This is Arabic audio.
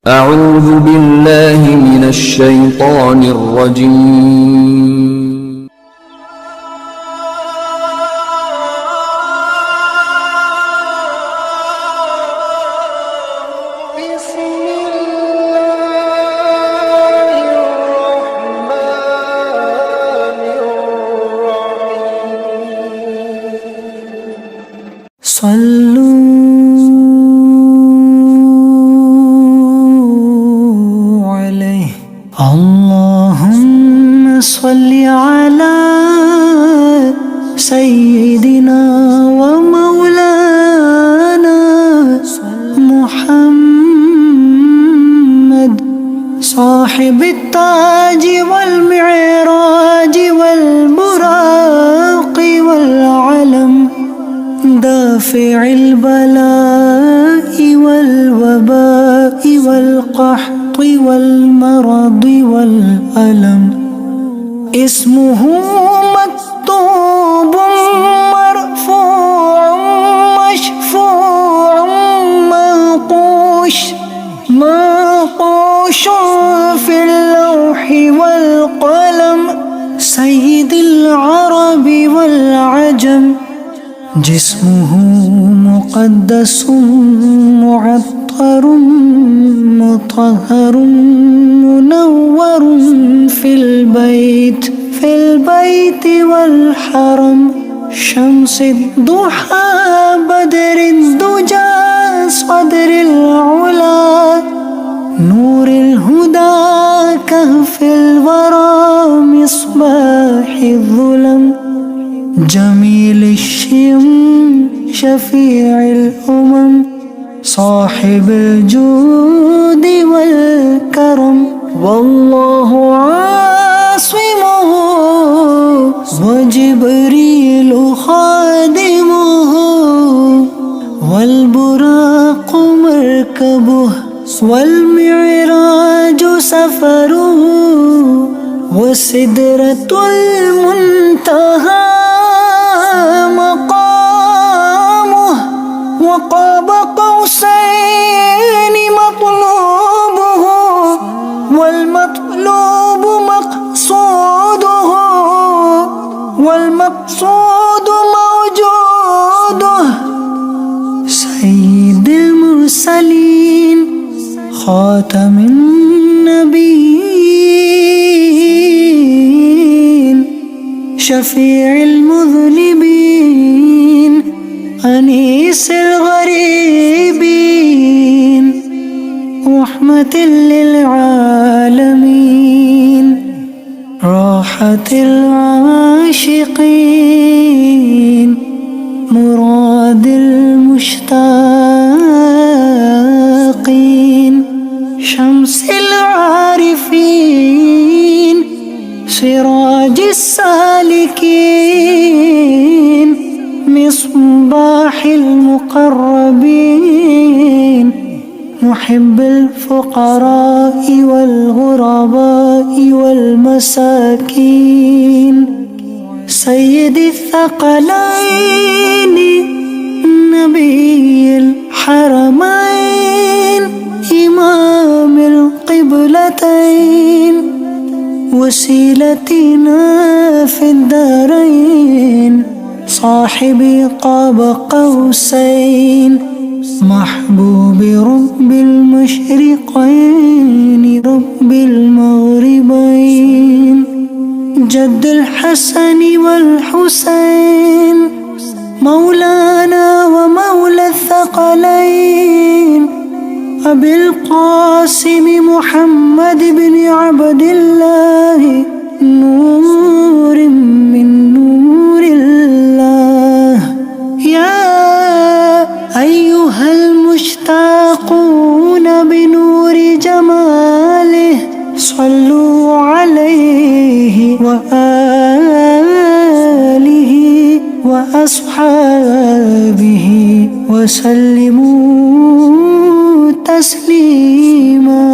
أعوذ بالله من الشيطان الرجيم. بسم الله الرحمن الرحيم. صلوا عليه. اللهم صل على سيدنا ومولانا محمد صاحب التاج والمعراج والبراق والعلم، دافع البلاء والوباء والقحط والمرض والألم. اسمه مكتوب مرفوع مشفوع منقوش في اللوح والقلم. سيد العرب والعجم، جسمه مقدس معطر مطهر منور في البيت والحرم. شمس الضحى بدر الدجى صدر العلا، نور الهدى كهف الورى مصباح الظلم. جميل الشيم شفيع الأمم، صاحب الجود والكرم. والله عاصمه وجبريل خادمه، والبراق مركبه والمعراج سفره، وسدرة المنتهى مقامه، وقاب قوسين مطلوبه، والمطلوب مقصوده، والمقصود موجوده. سيد المرسلين خاتم النبيين، شفيع المذنبين أنيس الغريبين، رحمة للعالمين، راحة العاشقين، مراد المشتاقين. شمس العارفين، سراج السالكين، مصباح المقربين، محب الفقراء والغرباء والمساكين. سيد الثقلين، نبي الحرمين، إمام القبلتين، وسيلتنا في الدارين، صاحب قاب قوسين، محبوب رب المشرقين رب المغربين. جد الحسن والحسين، مولانا ومولى الثقلين، أبي القاسم محمد بن عبد الله، نور من نور الله. يا أيها المشتاقون بنور جماله، صلوا عليه وآله وأصحابه وسلموا تسليما.